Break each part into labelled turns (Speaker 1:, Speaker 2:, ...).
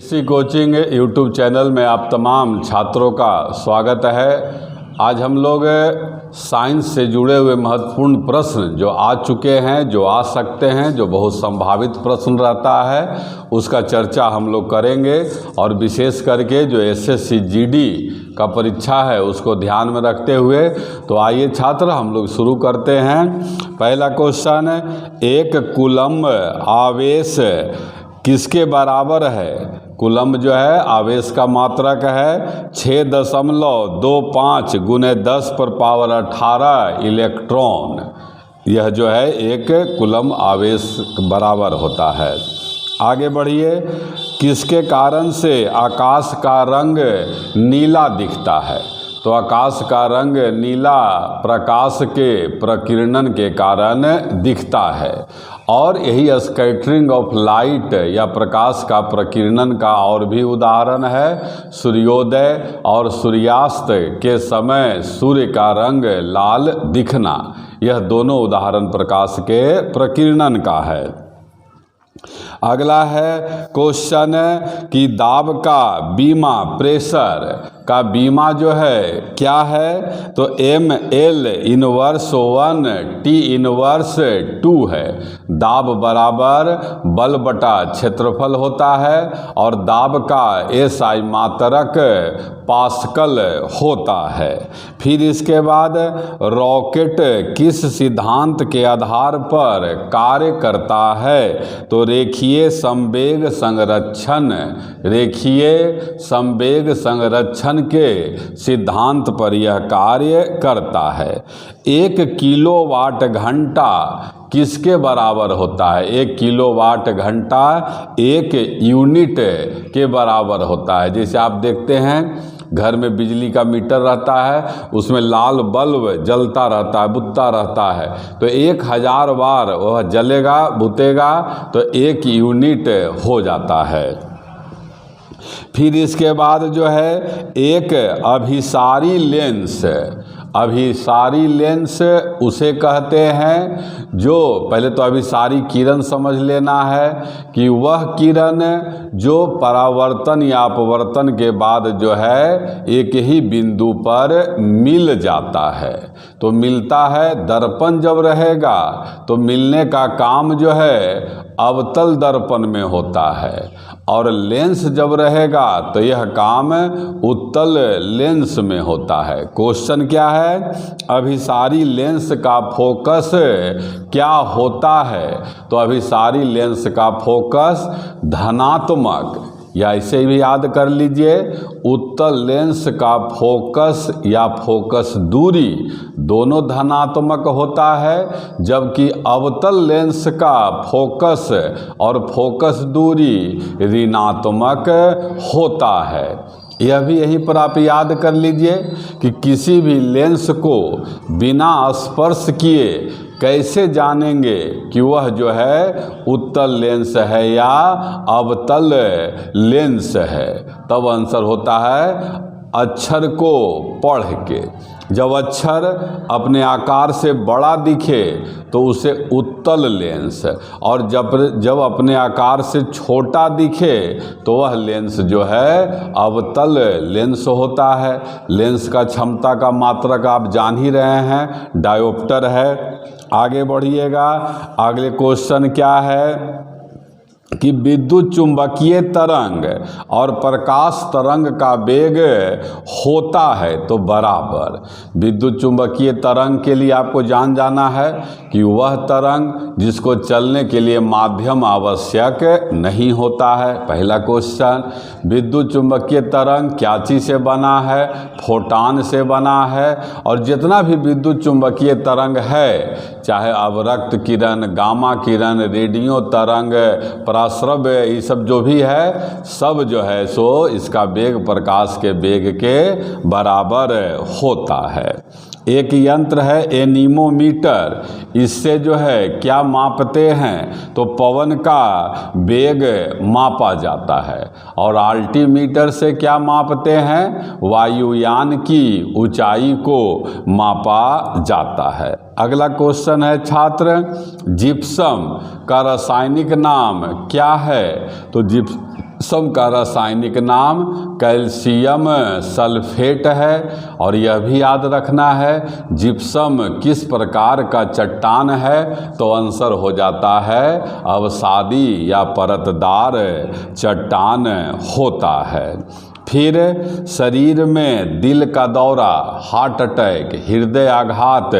Speaker 1: इसी coaching YouTube channel में आप तमाम छात्रों का स्वागत है। आज हम लोग साइंस से जुड़े हुए महत्वपूर्ण प्रश्न जो आ चुके हैं, जो आ सकते हैं, जो बहुत संभावित प्रश्न रहता है, उसका चर्चा हम लोग करेंगे। और विशेष करके जो एसएससी जीडी का परीक्षा है उसको ध्यान में रखते हुए, तो आइए छात्र हम लोग शुरू करते हैं। पहला क्वेश्चन, एक कूलम्ब आवेश किसके बराबर है? कूलम्ब जो है आवेश का मात्रक है 6.25 × 10⁻18 इलेक्ट्रॉन। यह जो है एक कूलम्ब आवेश बराबर होता है। आगे बढ़िए, किसके कारण से आकाश का रंग नीला दिखता है? तो आकाश का रंग नीला प्रकाश के प्रकीर्णन के कारण दिखता है। और यही स्कैटरिंग ऑफ लाइट या प्रकाश का प्रकीर्णन का और भी उदाहरण है। सूर्योदय और सूर्यास्त के समय सूर्य का रंग लाल दिखना, यह दोनों उदाहरण प्रकाश के प्रकीर्णन का है। अगला है क्वेश्चन कि दाब का बीमा, प्रेशर का बीमा जो है क्या है? तो mL−1 T−2 है। दाब बराबर बल बटा क्षेत्रफल होता है और दाब का SI मात्रक पास्कल होता है। फिर इसके बाद रॉकेट किस सिद्धांत के आधार पर कार्य करता है? तो रेखीय संवेग संरक्षण, रेखीय संवेग संरक्षण के सिद्धांत पर यह कार्य करता है। 1 किलोवाट घंटा किसके बराबर होता है? 1 किलोवाट घंटा 1 यूनिट के बराबर होता है। जैसे आप देखते हैं घर में बिजली का मीटर रहता है, उसमें लाल बल्ब जलता रहता है, बुझता रहता है, तो 1000 बार वह जलेगा बुझेगा तो 1 यूनिट हो जाता है। फिर इसके बाद जो है एक अभिसारी लेंस, अभिसारी लेंस उसे कहते हैं जो, पहले तो अभिसारी किरण समझ लेना है कि वह किरण जो परावर्तन या अपवर्तन के बाद जो है एक ही बिंदु पर मिल जाता है। तो मिलता है, दर्पण जब रहेगा तो मिलने का काम जो है अवतल दर्पण में होता है, और लेंस जब रहेगा तो यह काम उत्तल लेंस में होता है। क्वेश्चन क्या है? अभिसारी लेंस का फोकस क्या होता है? तो अभिसारी लेंस का फोकस धनात्मक, या इसे भी याद कर लीजिए, उत्तल लेंस का फोकस या फोकस दूरी दोनों धनात्मक होता है, जबकि अवतल लेंस का फोकस और फोकस दूरी ऋणात्मक होता है। यह भी यहीं पर आप याद कर लीजिए कि किसी भी लेंस को बिना स्पर्श किए कैसे जानेंगे कि वह जो है उत्तल लेंस है या अवतल लेंस है? तब आंसर होता है अक्षर को पढ़ के। जब अक्षर अपने आकार से बड़ा दिखे तो उसे उत्तल लेंस, और जब अपने आकार से छोटा दिखे तो वह लेंस जो है अवतल लेंस होता है। लेंस का क्षमता का मात्रक आप जान ही रहे हैं, डायोप्टर है। आगे बढ़िएगा, अगले क्वेश्चन क्या है कि विद्युत चुंबकीय तरंग और प्रकाश तरंग का वेग होता है तो बराबर। विद्युत चुंबकीय तरंग के लिए आपको जाना है कि वह तरंग जिसको चलने के लिए माध्यम आवश्यक नहीं होता है। पहला क्वेश्चन, विद्युत चुंबकीय तरंग क्या चीज़ से बना है? फोटॉन से बना है। और जितना भी विद्युत चुंबकीय तरंग है, चाहे अवरक्त किरण, गामा किरण, रेडियो तरंग, पराश्रव्य, ये सब जो भी है, सब जो है सो इसका वेग प्रकाश के वेग के बराबर होता है। एक यंत्र है एनीमोमीटर, इससे जो है क्या मापते हैं? तो पवन का वेग मापा जाता है। और अल्टीमीटर से क्या मापते हैं? वायुयान की ऊंचाई को मापा जाता है। अगला क्वेश्चन है छात्र, जिप्सम का रासायनिक नाम क्या है? तो जिप्सम का रासायनिक नाम कैल्शियम सल्फेट है। और यह भी याद रखना है जिप्सम किस प्रकार का चट्टान है, तो आंसर हो जाता है अवसादी या परतदार चट्टान होता है। फिर शरीर में दिल का दौरा, हार्ट अटैक, हृदय आघात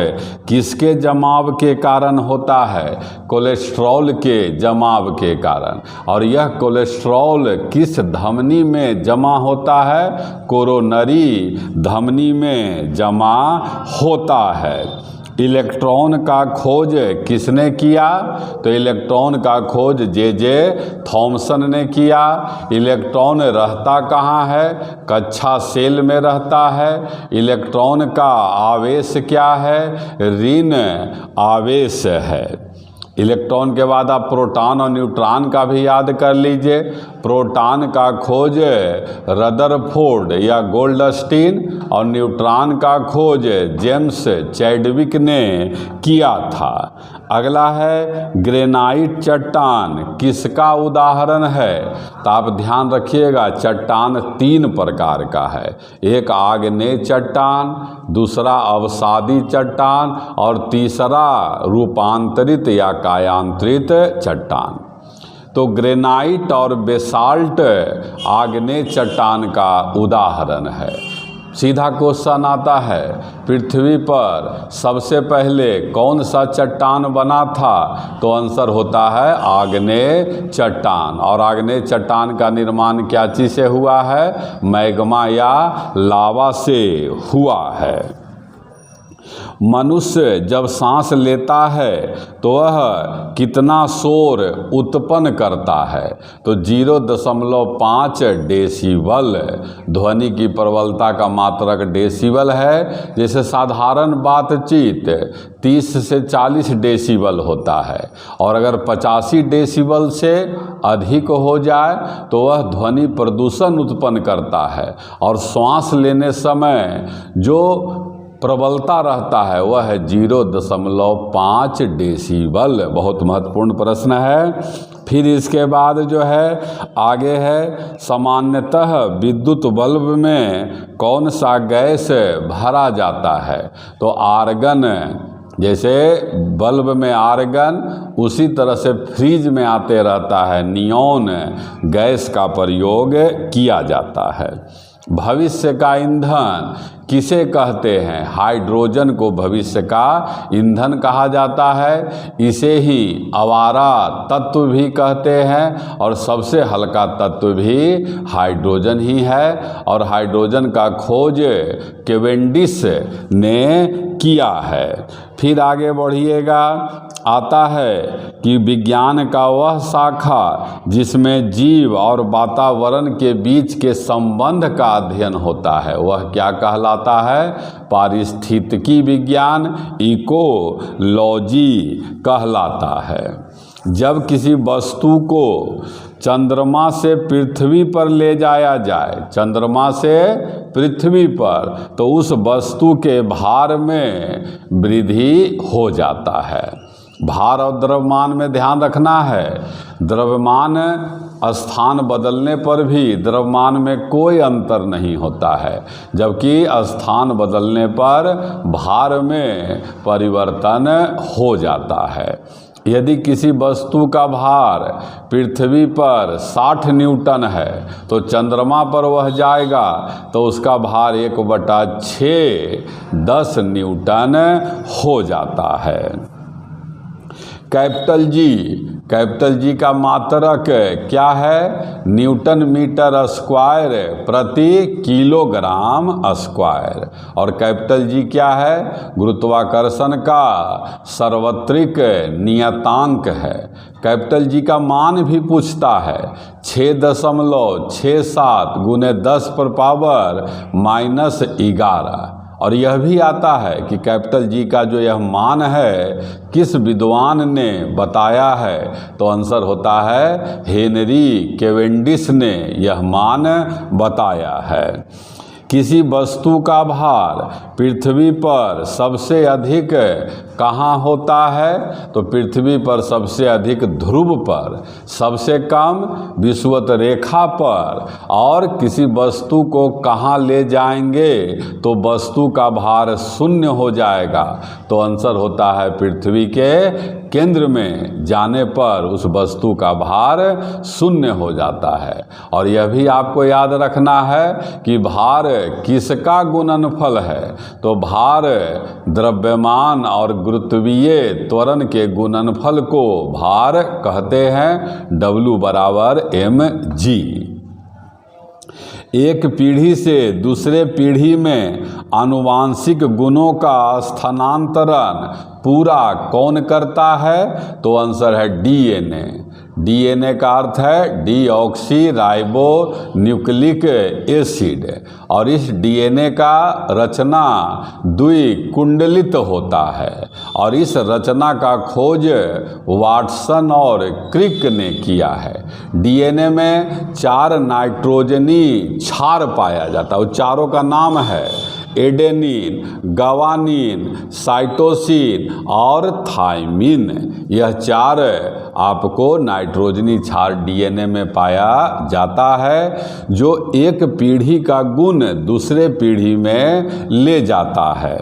Speaker 1: किसके जमाव के कारण होता है? कोलेस्ट्रॉल के जमाव के कारण। और यह कोलेस्ट्रॉल किस धमनी में जमा होता है? कोरोनरी धमनी में जमा होता है। इलेक्ट्रॉन का खोज किसने किया? तो इलेक्ट्रॉन का खोज जे थॉमसन ने किया। इलेक्ट्रॉन रहता कहाँ है? कक्षा सेल में रहता है। इलेक्ट्रॉन का आवेश क्या है? ऋण आवेश है। इलेक्ट्रॉन के बाद आप प्रोटॉन और न्यूट्रॉन का भी याद कर लीजिए। प्रोटॉन का खोज रदरफोर्ड या गोल्डस्टीन और न्यूट्रॉन का खोज जेम्स चैडविक ने किया था। अगला है ग्रेनाइट चट्टान किसका उदाहरण है? तो आप ध्यान रखिएगा चट्टान 3 प्रकार का है। एक आग्नेय चट्टान, दूसरा अवसादी चट्टान और तीसरा रूपांतरित या कायांतरित चट्टान। तो ग्रेनाइट और बेसाल्ट आग्नेय चट्टान का उदाहरण है। सीधा क्वेश्चन आता है पृथ्वी पर सबसे पहले कौन सा चट्टान बना था? तो आंसर होता है आग्नेय चट्टान। और आग्नेय चट्टान का निर्माण क्या चीज़ से हुआ है? मैग्मा या लावा से हुआ है। मनुष्य जब सांस लेता है तो वह कितना शोर उत्पन्न करता है? तो 0.5 डेसिबल ध्वनि की प्रबलता का मात्रक डेसिबल है। जैसे साधारण बातचीत 30 से 40 डेसिबल होता है और अगर 85 डेसिबल से अधिक हो जाए तो वह ध्वनि प्रदूषण उत्पन्न करता है। और श्वास लेने समय जो प्रबलता रहता है वह है 0.5 डेसिबल। बहुत महत्वपूर्ण प्रश्न है। फिर इसके बाद जो है आगे है सामान्यतः विद्युत बल्ब में कौन सा गैस भरा जाता है? तो आर्गन। जैसे बल्ब में आर्गन उसी तरह से फ्रिज में आते रहता है नियॉन गैस का प्रयोग किया जाता है। भविष्य का ईंधन किसे कहते हैं? हाइड्रोजन को भविष्य का ईंधन कहा जाता है। इसे ही आवारा तत्व भी कहते हैं और सबसे हल्का तत्व भी हाइड्रोजन ही है। और हाइड्रोजन का खोज कैवेंडिश ने किया है। फिर आगे बढ़िएगा आता है कि विज्ञान का वह शाखा जिसमें जीव और वातावरण के बीच के संबंध का अध्ययन होता है वह क्या कहलाता है? पारिस्थितिकी विज्ञान, इकोलॉजी कहलाता है। जब किसी वस्तु को चंद्रमा से पृथ्वी पर ले जाया जाए, चंद्रमा से पृथ्वी पर, तो उस वस्तु के भार में वृद्धि हो जाता है। भार और द्रव्यमान में ध्यान रखना है। द्रव्यमान स्थान बदलने पर भी द्रव्यमान में कोई अंतर नहीं होता है, जबकि स्थान बदलने पर भार में परिवर्तन हो जाता है। यदि किसी वस्तु का भार पृथ्वी पर 60 न्यूटन है तो चंद्रमा पर वह जाएगा तो उसका भार 1/6 10 न्यूटन हो जाता है। कैपिटल जी का मात्रक क्या है? न्यूटन मीटर स्क्वायर प्रति किलोग्राम स्क्वायर। और कैपिटल जी क्या है? गुरुत्वाकर्षण का सार्वत्रिक नियतांक है। कैपिटल जी का मान भी पूछता है 6.67 × 10⁻⁻11। और यह भी आता है कि कैपिटल जी का जो यह मान है किस विद्वान ने बताया है? तो आंसर होता है हेनरी कैवेंडिश ने यह मान बताया है। किसी वस्तु का भार पृथ्वी पर सबसे अधिक कहाँ होता है? तो पृथ्वी पर सबसे अधिक ध्रुव पर, सबसे कम विषुवत रेखा पर। और किसी वस्तु को कहाँ ले जाएंगे तो वस्तु का भार शून्य हो जाएगा। तो आंसर होता है पृथ्वी के केंद्र में जाने पर उस वस्तु का भार शून्य हो जाता है। और यह भी आपको याद रखना है कि भार किसका गुणनफल है? तो भार द्रव्यमान और गुरुत्वीय त्वरण के गुणनफल को भार कहते हैं। W बराबर mg। एक पीढ़ी से दूसरे पीढ़ी में आनुवांशिक गुणों का स्थानांतरण पूरा कौन करता है? तो आंसर है डीएनए। डीएनए का अर्थ है डीऑक्सी राइबो न्यूक्लिक एसिड। और इस डीएनए का रचना द्विकुंडलित होता है। और इस रचना का खोज वाटसन और क्रिक ने किया है। डीएनए में 4 नाइट्रोजनी क्षार पाया जाता है। उन चारों का नाम है एडेनिन, गवानिन, साइटोसिन और थाइमिन। यह 4 आपको नाइट्रोजनी क्षार डीएनए में पाया जाता है, जो एक पीढ़ी का गुण दूसरे पीढ़ी में ले जाता है।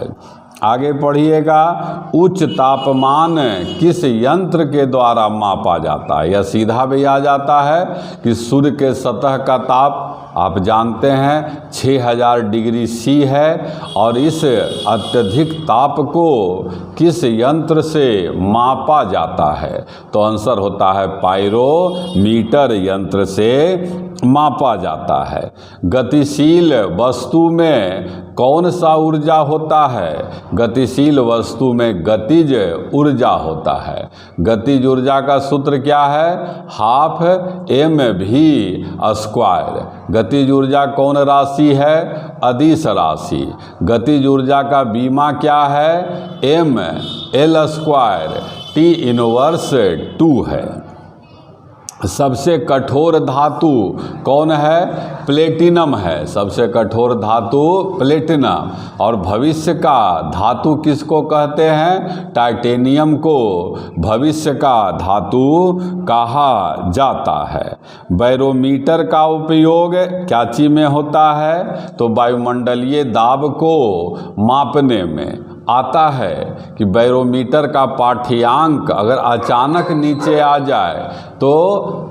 Speaker 1: आगे पढ़िएगा। उच्च तापमान किस यंत्र के द्वारा मापा जाता है? यह सीधा भी आ जाता है कि सूर्य के सतह का ताप आप जानते हैं 6000 डिग्री सी है। और इस अत्यधिक ताप को किस यंत्र से मापा जाता है? तो आंसर होता है पाइरोमीटर यंत्र से मापा जाता है। गतिशील वस्तु में कौन सा ऊर्जा होता है? गतिशील वस्तु में गतिज ऊर्जा होता है। गतिज ऊर्जा का सूत्र क्या है? Half mv²। गतिज ऊर्जा कौन राशि है? अदिश राशि। गतिज ऊर्जा का बीमा क्या है? ml²। T−2 है। सबसे कठोर धातु कौन है? प्लेटिनम है। सबसे कठोर धातु प्लेटिनम। और भविष्य का धातु किसको कहते हैं? टाइटेनियम को भविष्य का धातु कहा जाता है। बैरोमीटर का उपयोग क्या चीज में होता है? तो वायुमंडलीय दाब को मापने में आता है कि बैरोमीटर का पाठ्यांक अगर अचानक नीचे आ जाए तो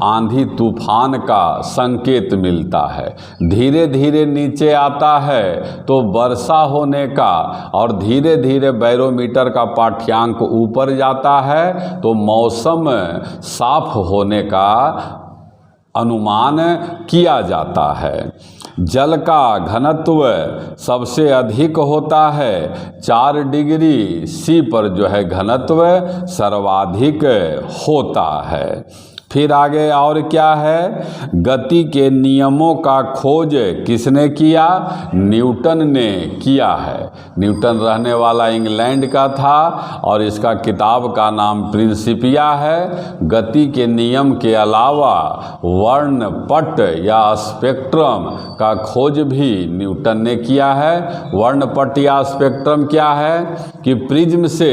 Speaker 1: आंधी तूफान का संकेत मिलता है। धीरे धीरे नीचे आता है तो वर्षा होने का। और धीरे धीरे बैरोमीटर का पाठ्यांक ऊपर जाता है तो मौसम साफ होने का अनुमान किया जाता है। जल का घनत्व सबसे अधिक होता है 4 डिग्री सी पर जो है घनत्व सर्वाधिक होता है। फिर आगे और क्या है? गति के नियमों का खोज किसने किया? न्यूटन ने किया है। न्यूटन रहने वाला इंग्लैंड का था और इसका किताब का नाम प्रिंसिपिया है। गति के नियम के अलावा वर्णपट या स्पेक्ट्रम का खोज भी न्यूटन ने किया है। वर्णपट या स्पेक्ट्रम क्या है? कि प्रिज्म से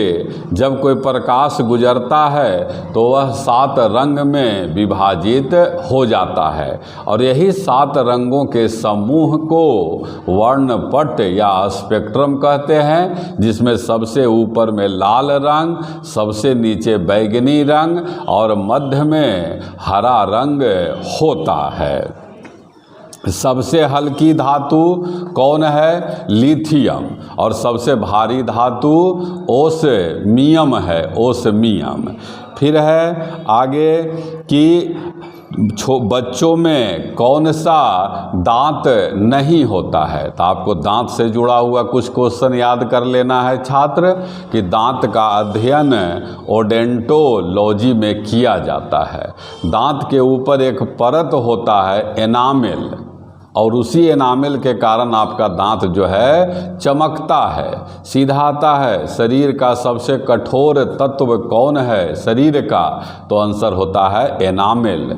Speaker 1: जब कोई प्रकाश गुजरता है तो वह 7 रंग में विभाजित हो जाता है। और यही 7 रंगों के समूह को वर्णपट या स्पेक्ट्रम कहते हैं, जिसमें सबसे ऊपर में लाल रंग, सबसे नीचे बैंगनी रंग और मध्य में हरा रंग होता है। सबसे हल्की धातु कौन है? लिथियम। और सबसे भारी धातु ओस्मियम है। ओस्मियम। फिर है आगे कि बच्चों में कौन सा दांत नहीं होता है? तो आपको दांत से जुड़ा हुआ कुछ क्वेश्चन याद कर लेना है छात्र कि दांत का अध्ययन ओडेंटोलॉजी में किया जाता है। दांत के ऊपर एक परत होता है एनामेल, और उसी एनामेल के कारण आपका दांत जो है चमकता है, सीधा आता है। शरीर का सबसे कठोर तत्व कौन है शरीर का? तो आंसर होता है एनामेल।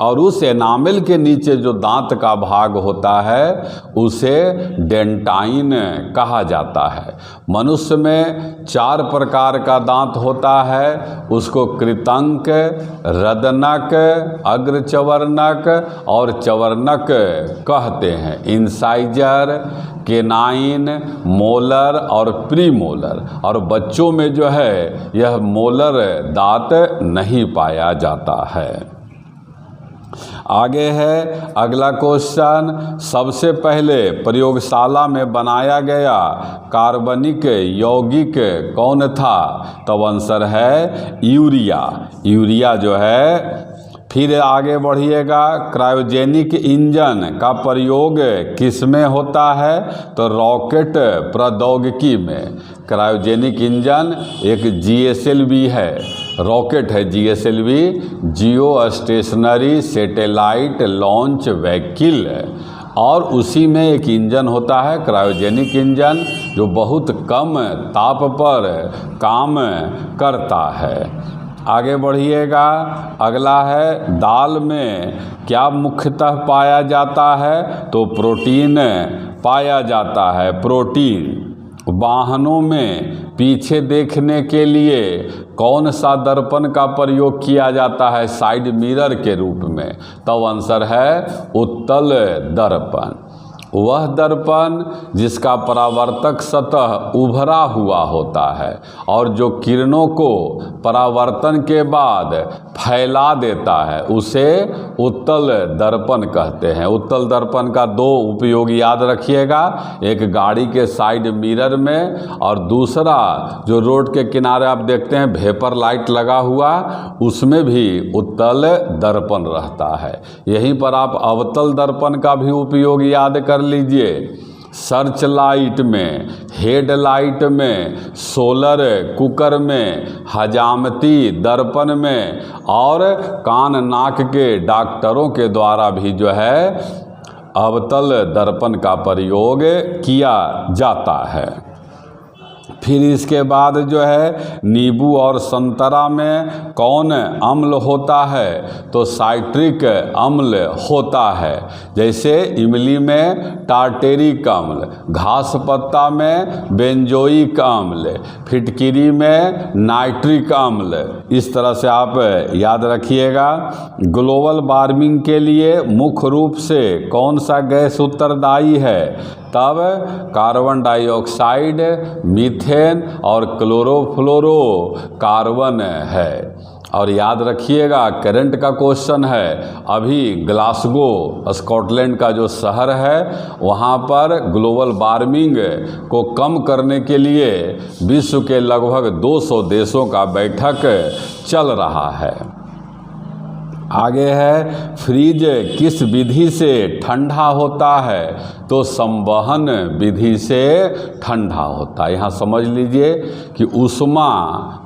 Speaker 1: और उस एनामेल के नीचे जो दांत का भाग होता है उसे डेंटाइन कहा जाता है। मनुष्य में 4 प्रकार का दांत होता है, उसको कृतंक, रदनक, अग्रचवर्णक और चवर्णक कहते हैं। इंसाइजर, केनाइन, मोलर और प्रीमोलर। और बच्चों में जो है यह मोलर दांत नहीं पाया जाता है। आगे है अगला क्वेश्चन, सबसे पहले प्रयोगशाला में बनाया गया कार्बनिक यौगिक कौन था? तब आंसर है यूरिया। यूरिया जो है। फिर आगे बढ़िएगा, क्रायोजेनिक इंजन का प्रयोग किस में होता है? तो रॉकेट प्रौद्योगिकी में। क्रायोजेनिक इंजन एक GSLV है, रॉकेट है GSLV, जियो स्टेशनरी सैटेलाइट लॉन्च व्हीकल, और उसी में एक इंजन होता है क्रायोजेनिक इंजन, जो बहुत कम ताप पर काम करता है। आगे बढ़िएगा, अगला है दाल में क्या मुख्यतः पाया जाता है? तो प्रोटीन पाया जाता है। प्रोटीन। वाहनों में पीछे देखने के लिए कौन सा दर्पण का प्रयोग किया जाता है साइड मिरर के रूप में? तो आंसर है उत्तल दर्पण। वह दर्पण जिसका परावर्तक सतह उभरा हुआ होता है और जो किरणों को परावर्तन के बाद फैला देता है उसे उत्तल दर्पण कहते हैं। उत्तल दर्पण का 2 उपयोग याद रखिएगा, एक गाड़ी के साइड मिरर में और दूसरा जो रोड के किनारे आप देखते हैं वेपर लाइट लगा हुआ, उसमें भी उत्तल दर्पण रहता है। यहीं पर आप अवतल दर्पण का भी उपयोग याद कर लीजिए। सर्च लाइट में, हेडलाइट में, सोलर कुकर में, हजामती दर्पण में और कान नाक के डॉक्टरों के द्वारा भी जो है अवतल दर्पण का प्रयोग किया जाता है। फिर इसके बाद जो है नींबू और संतरा में कौन अम्ल होता है? तो साइट्रिक अम्ल होता है। जैसे इमली में टार्टेरिक अम्ल, घास पत्ता में बेंजोइक अम्ल, फिटकिरी में नाइट्रिक अम्ल। इस तरह से आप याद रखिएगा। ग्लोबल वार्मिंग के लिए मुख्य रूप से कौन सा गैस उत्तरदायी है? तब कार्बन डाइऑक्साइड, मीथेन और क्लोरोफ्लोरो कार्बन है। और याद रखिएगा करंट का क्वेश्चन है, अभी ग्लासगो स्कॉटलैंड का जो शहर है वहाँ पर ग्लोबल वार्मिंग को कम करने के लिए विश्व के लगभग 200 देशों का बैठक चल रहा है। आगे है फ्रीज किस विधि से ठंडा होता है? तो संवहन विधि से ठंडा होता है। यहाँ समझ लीजिए कि ऊष्मा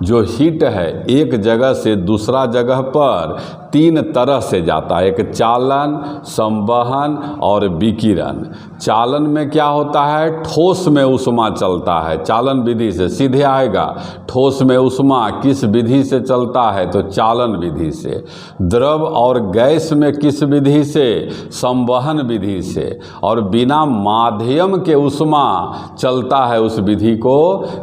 Speaker 1: जो हीट है एक जगह से दूसरा जगह पर 3 तरह से जाता है, एक चालन, संवहन और विकिरण। चालन में क्या होता है? ठोस में ऊष्मा चलता है, चालन विधि से सीधे आएगा। ठोस में ऊष्मा किस विधि से चलता है? तो चालन विधि से। द्रव और गैस में किस विधि से? संवहन विधि से। और बिना माध्यम के ऊष्मा चलता है उस विधि को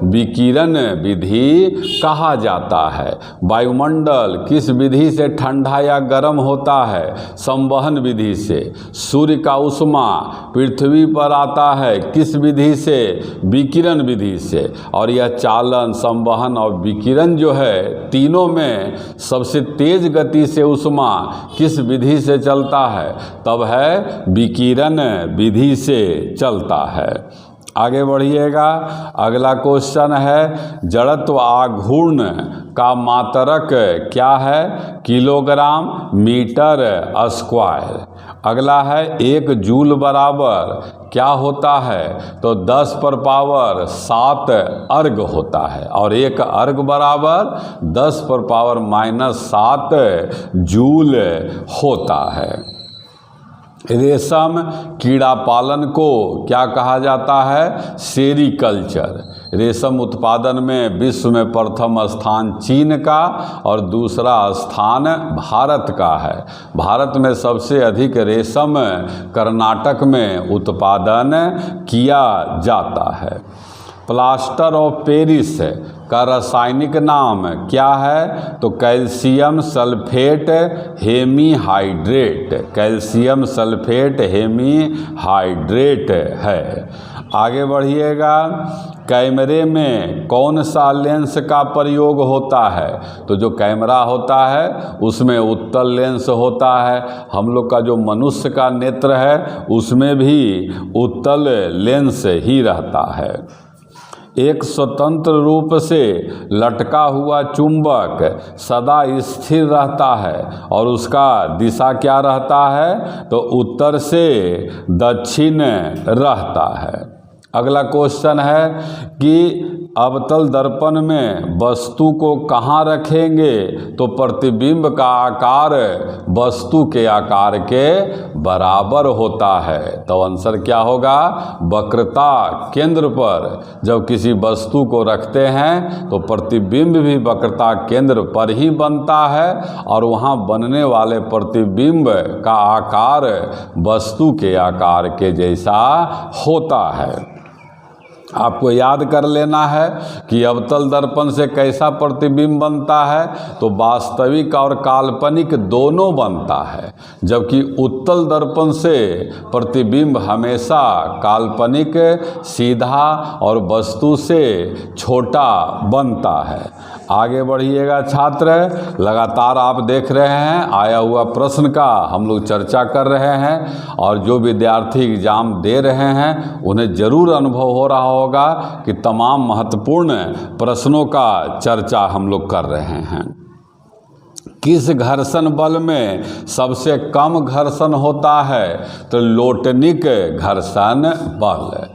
Speaker 1: विकिरण विधि कहा जाता है। वायुमंडल किस विधि से ठंडा या गर्म होता है? संवहन विधि से। सूर्य का ऊष्मा पृथ्वी पर आता है किस विधि से? विकिरण विधि से। और यह चालन, संवहन और विकिरण जो है तीनों में सबसे तेज गति से ऊष्मा किस विधि से चलता है? तब है विकिरण विधि से चलता है। आगे बढ़िएगा, अगला क्वेश्चन है जड़त्व आघूर्ण का मात्रक क्या है? Kilogram metre square. अगला है 1 जूल बराबर क्या होता है? तो 10⁻7 अर्ग होता है। और 1 अर्ग बराबर 10⁻⁻7 जूल होता है। रेशम कीड़ा पालन को क्या कहा जाता है? सेरीकल्चर। रेशम उत्पादन में विश्व में प्रथम स्थान चीन का और दूसरा स्थान भारत का है। भारत में सबसे अधिक रेशम कर्नाटक में उत्पादन किया जाता है। प्लास्टर ऑफ पेरिस का रासायनिक नाम क्या है? तो calcium sulphate hemihydrate, calcium sulphate hemihydrate है। आगे बढ़िएगा, कैमरे में कौन सा लेंस का प्रयोग होता है? तो जो कैमरा होता है उसमें उत्तल लेंस होता है। हम लोग का जो मनुष्य का नेत्र है उसमें भी उत्तल लेंस ही रहता है। एक स्वतंत्र रूप से लटका हुआ चुंबक सदा स्थिर रहता है और उसका दिशा क्या रहता है? तो उत्तर से दक्षिण रहता है। अगला क्वेश्चन है कि अवतल दर्पण में वस्तु को कहाँ रखेंगे? तो प्रतिबिंब का आकार वस्तु के आकार के बराबर होता है। तो आंसर क्या होगा? वक्रता केंद्र पर जब किसी वस्तु को रखते हैं तो प्रतिबिंब भी वक्रता केंद्र पर ही बनता है और वहाँ बनने वाले प्रतिबिंब का आकार वस्तु के आकार के जैसा होता है। आपको याद कर लेना है कि अवतल दर्पण से कैसा प्रतिबिंब बनता है? तो वास्तविक और काल्पनिक दोनों बनता है, जबकि उत्तल दर्पण से प्रतिबिंब हमेशा काल्पनिक, सीधा और वस्तु से छोटा बनता है। आगे बढ़िएगा छात्र, लगातार आप देख रहे हैं आया हुआ प्रश्न का हम लोग चर्चा कर रहे हैं और जो विद्यार्थी एग्जाम दे रहे हैं उन्हें ज़रूर अनुभव हो रहा होगा कि तमाम महत्वपूर्ण प्रश्नों का चर्चा हम लोग कर रहे हैं। किस घर्षण बल में सबसे कम घर्षण होता है? तो लोटनिक घर्षण बल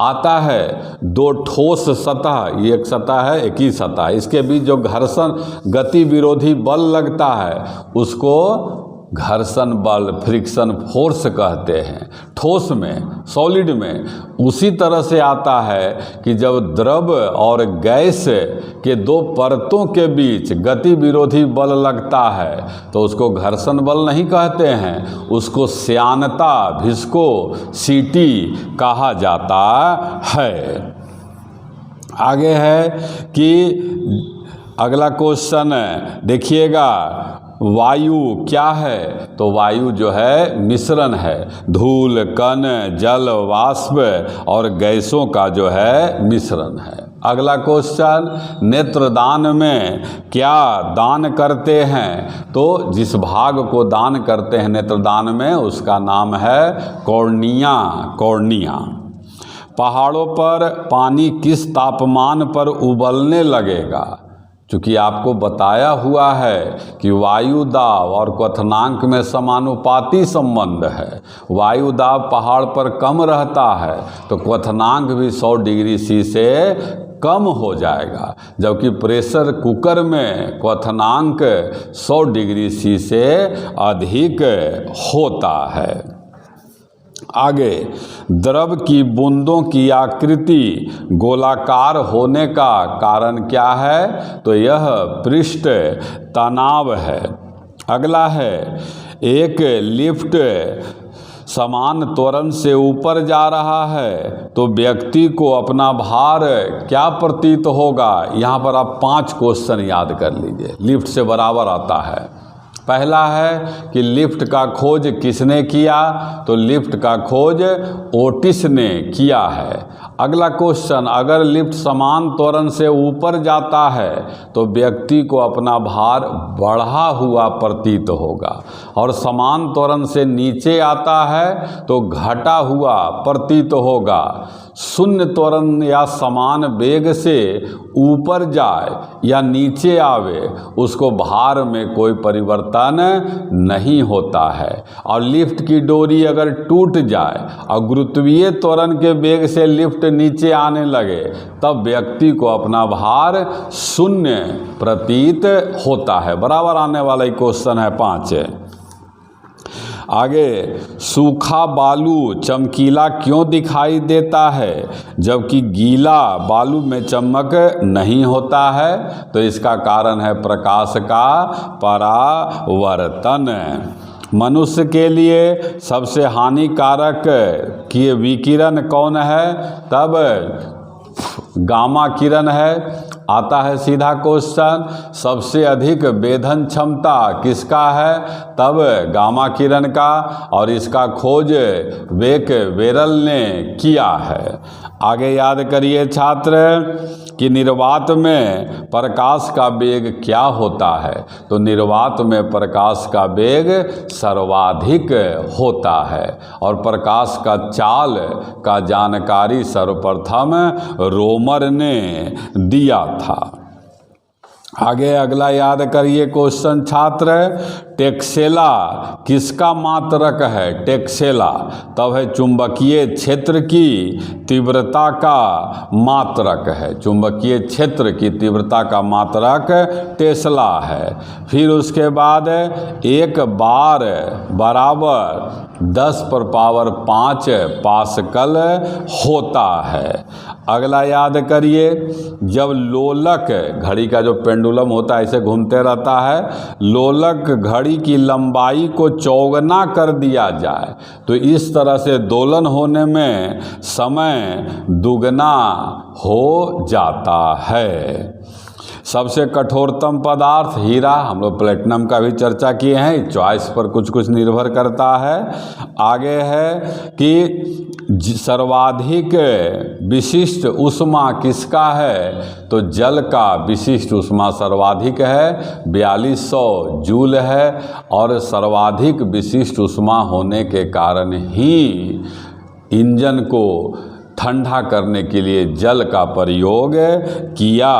Speaker 1: आता है। दो ठोस सतह, ये एक सतह है, एक ही सतह, इसके बीच जो घर्षण गति विरोधी बल लगता है उसको घर्षण बल, फ्रिक्शन फोर्स कहते हैं। ठोस में, सॉलिड में उसी तरह से आता है कि जब द्रव और गैस के दो परतों के बीच गति विरोधी बल लगता है तो उसको घर्षण बल नहीं कहते हैं, उसको श्यानता, विस्कोसिटी कहा जाता है। आगे है कि अगला क्वेश्चन देखिएगा, वायु क्या है? तो वायु जो है मिश्रण है, धूल, कण, जल, वाष्प और गैसों का जो है मिश्रण है। अगला क्वेश्चन, नेत्रदान में क्या दान करते हैं? तो जिस भाग को दान करते हैं नेत्रदान में उसका नाम है कॉर्निया, कॉर्निया। पहाड़ों पर पानी किस तापमान पर उबलने लगेगा? चूँकि आपको बताया हुआ है कि वायु दाब और क्वथनांक में समानुपाती संबंध है। वायु दाब पहाड़ पर कम रहता है तो क्वथनांक भी 100 डिग्री सी से कम हो जाएगा, जबकि प्रेशर कुकर में क्वथनांक 100 डिग्री सी से अधिक होता है। आगे, द्रव की बूंदों की आकृति गोलाकार होने का कारण क्या है? तो यह पृष्ठ तनाव है। अगला है, एक लिफ्ट समान त्वरण से ऊपर जा रहा है तो व्यक्ति को अपना भार क्या प्रतीत होगा? यहाँ पर आप 5 क्वेश्चन याद कर लीजिए, लिफ्ट से बराबर आता है। पहला है कि लिफ्ट का खोज किसने किया? तो लिफ्ट का खोज ओटिस ने किया है। अगला क्वेश्चन, अगर लिफ्ट समान त्वरण से ऊपर जाता है तो व्यक्ति को अपना भार बढ़ा हुआ प्रतीत होगा, और समान त्वरण से नीचे आता है तो घटा हुआ प्रतीत होगा। शून्य त्वरण या समान वेग से ऊपर जाए या नीचे आवे उसको भार में कोई परिवर्तन नहीं होता है। और लिफ्ट की डोरी अगर टूट जाए और गुरुत्वीय त्वरण के वेग से लिफ्ट नीचे आने लगे तब व्यक्ति को अपना भार शून्य प्रतीत होता है। बराबर आने वाला क्वेश्चन है 5। आगे, सूखा बालू चमकीला क्यों दिखाई देता है जबकि गीला बालू में चमक नहीं होता है? तो इसका कारण है प्रकाश का परावर्तन। मनुष्य के लिए सबसे हानिकारक कि विकिरण कौन है? तब गामा किरण है। आता है सीधा क्वेश्चन, सबसे अधिक वेधन क्षमता किसका है? तब गामा किरण का, और इसका खोज बेकवेरल ने किया है। आगे याद करिए छात्र कि निर्वात में प्रकाश का वेग क्या होता है? तो निर्वात में प्रकाश का वेग सर्वाधिक होता है, और प्रकाश का चाल का जानकारी सर्वप्रथम रोमर ने दिया था। आगे अगला याद करिए क्वेश्चन छात्र, टेक्सेला किसका मात्रक है? टेक्सेला तब है चुंबकीय क्षेत्र की तीव्रता का मात्रक है। चुंबकीय क्षेत्र की तीव्रता का मात्रक टेस्ला है। फिर उसके बाद 1 बार बराबर 10⁵ पास्कल होता है। अगला याद करिए, जब लोलक, घड़ी का जो पेंडुलम होता है ऐसे घूमते रहता है, लोलक घड़ी की लंबाई को चौगुना कर दिया जाए तो इस तरह से दोलन होने में समय दुगना हो जाता है। सबसे कठोरतम पदार्थ हीरा, हम लोग प्लेटिनम का भी चर्चा किए हैं, चॉइस पर कुछ कुछ निर्भर करता है। आगे है कि सर्वाधिक विशिष्ट ऊष्मा किसका है? तो जल का विशिष्ट ऊष्मा सर्वाधिक है, 4200 जूल है, और सर्वाधिक विशिष्ट ऊष्मा होने के कारण ही इंजन को ठंडा करने के लिए जल का प्रयोग किया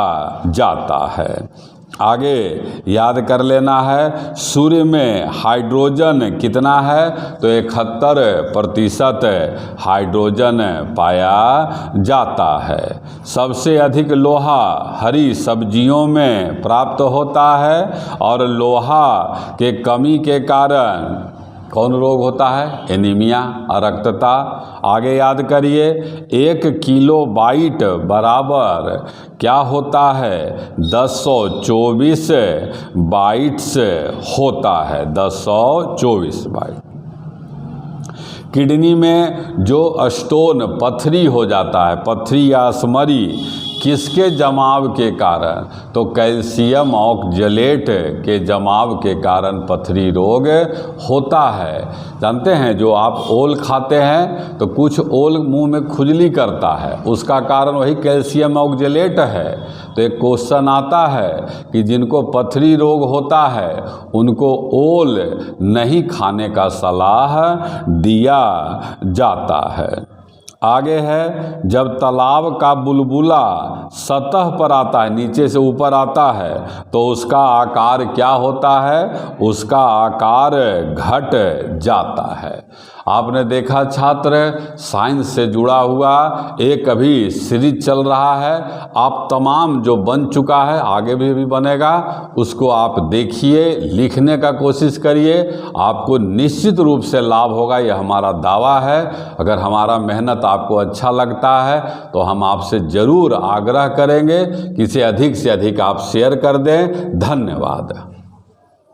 Speaker 1: जाता है। आगे याद कर लेना है, सूर्य में हाइड्रोजन कितना है? तो 71% हाइड्रोजन पाया जाता है। सबसे अधिक लोहा हरी सब्जियों में प्राप्त होता है, और लोहा के कमी के कारण कौन रोग होता है? एनीमिया, अरक्तता। आगे याद करिए, 1 किलोबाइट बराबर क्या होता है? 1024 बाइट्स होता है, 1024 बाइट। किडनी में जो स्टोन, पथरी हो जाता है, पथरी या स्मरी, किसके जमाव के कारण? तो कैल्शियम ऑक्जेलेट के जमाव के कारण पथरी रोग होता है। जानते हैं, जो आप ओल खाते हैं तो कुछ ओल मुंह में खुजली करता है, उसका कारण वही कैल्शियम ऑक्जेलेट है। तो एक क्वेश्चन आता है कि जिनको पथरी रोग होता है उनको ओल नहीं खाने का सलाह दिया जाता है। आगे है, जब तालाब का बुलबुला सतह पर आता है, नीचे से ऊपर आता है, तो उसका आकार क्या होता है? उसका आकार घट जाता है। आपने देखा छात्र, साइंस से जुड़ा हुआ एक अभी सीरीज चल रहा है, आप तमाम जो बन चुका है आगे भी बनेगा, उसको आप देखिए, लिखने का कोशिश करिए, आपको निश्चित रूप से लाभ होगा, यह हमारा दावा है। अगर हमारा मेहनत आपको अच्छा लगता है तो हम आपसे ज़रूर आग्रह करेंगे कि इसे अधिक से अधिक आप शेयर कर दें। धन्यवाद।